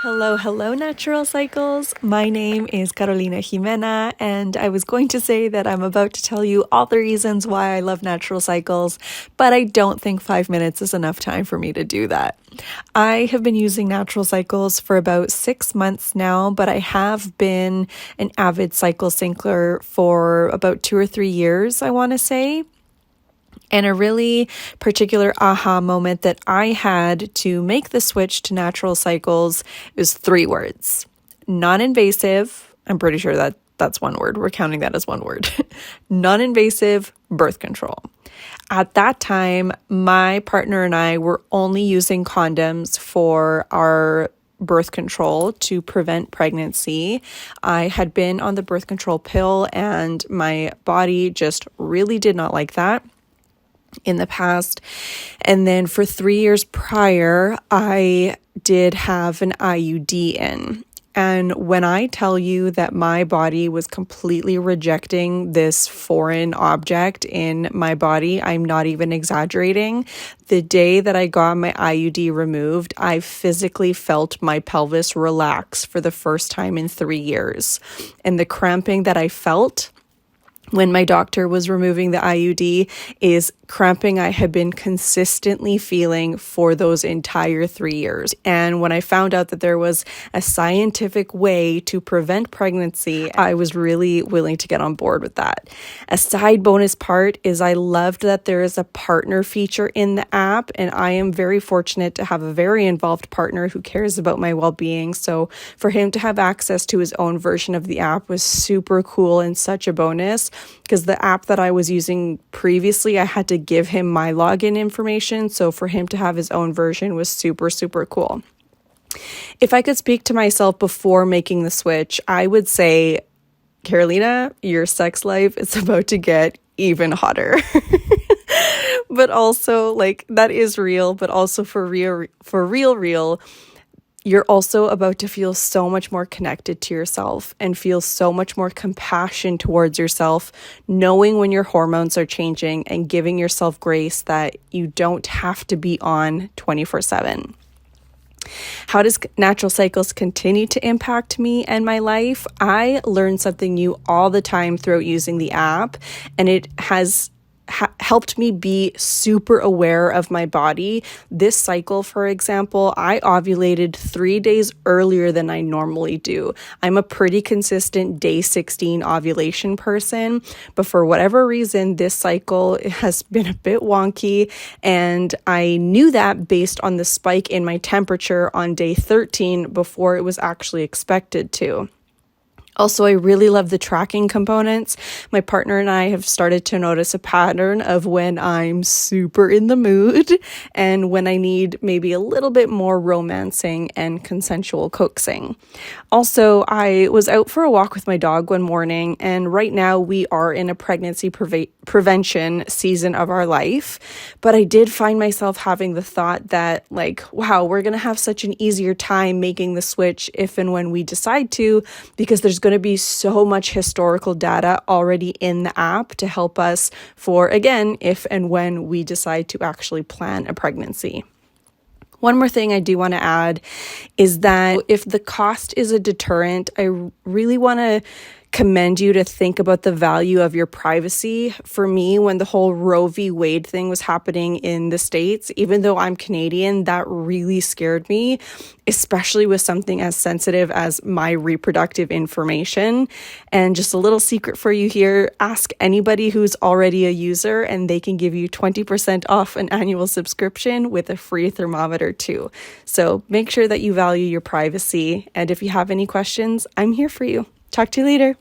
Hello, hello, Natural Cycles. My name is Carolina Jimena, and I was going to say that I'm about to tell you all the reasons why I love Natural Cycles, but I don't think 5 minutes is enough time for me to do that. I have been using Natural Cycles for about 6 months now, but I have been an avid cycle syncler for about 2 or 3 years, I want to say. And a really particular aha moment that I had to make the switch to Natural Cycles was 3 words. Non-invasive, I'm pretty sure that's one word. We're counting that as one word. Non-invasive birth control. At that time, my partner and I were only using condoms for our birth control to prevent pregnancy. I had been on the birth control pill and my body just really did not like that in the past. And then for 3 years prior, I did have an IUD in. And when I tell you that my body was completely rejecting this foreign object in my body, I'm not even exaggerating. The day that I got my IUD removed, I physically felt my pelvis relax for the first time in 3 years. And the cramping that I felt when my doctor was removing the IUD is cramping I had been consistently feeling for those entire 3 years. And when I found out that there was a scientific way to prevent pregnancy, I was really willing to get on board with that. A side bonus part is I loved that there is a partner feature in the app, and I am very fortunate to have a very involved partner who cares about my well-being. So for him to have access to his own version of the app was super cool and such a bonus, because the app that I was using previously, I had to give him my login information. So for him to have his own version was super, super cool. If I could speak to myself before making the switch, I would say, Carolina, your sex life is about to get even hotter. But also, like, that is real, but also for real, you're also about to feel so much more connected to yourself and feel so much more compassion towards yourself, knowing when your hormones are changing and giving yourself grace that you don't have to be on 24/7. How does Natural Cycles continue to impact me and my life? I learn something new all the time throughout using the app, and it has helped me be super aware of my body. This cycle, for example, I ovulated 3 days earlier than I normally do. I'm a pretty consistent day 16 ovulation person, but for whatever reason, this cycle has been a bit wonky, and I knew that based on the spike in my temperature on day 13 before it was actually expected to. Also, I really love the tracking components. My partner and I have started to notice a pattern of when I'm super in the mood and when I need maybe a little bit more romancing and consensual coaxing. Also, I was out for a walk with my dog one morning, and right now we are in a pregnancy prevention season of our life. But I did find myself having the thought that, like, wow, we're going to have such an easier time making the switch if and when we decide to, because there's going to be so much historical data already in the app to help us for, again, if and when we decide to actually plan a pregnancy. One more thing I do want to add is that if the cost is a deterrent, I really want to commend you to think about the value of your privacy. For me, when the whole Roe v. Wade thing was happening in the States, even though I'm Canadian, that really scared me, especially with something as sensitive as my reproductive information. And just a little secret for you here, ask anybody who's already a user and they can give you 20% off an annual subscription with a free thermometer too. So make sure that you value your privacy. And if you have any questions, I'm here for you. Talk to you later.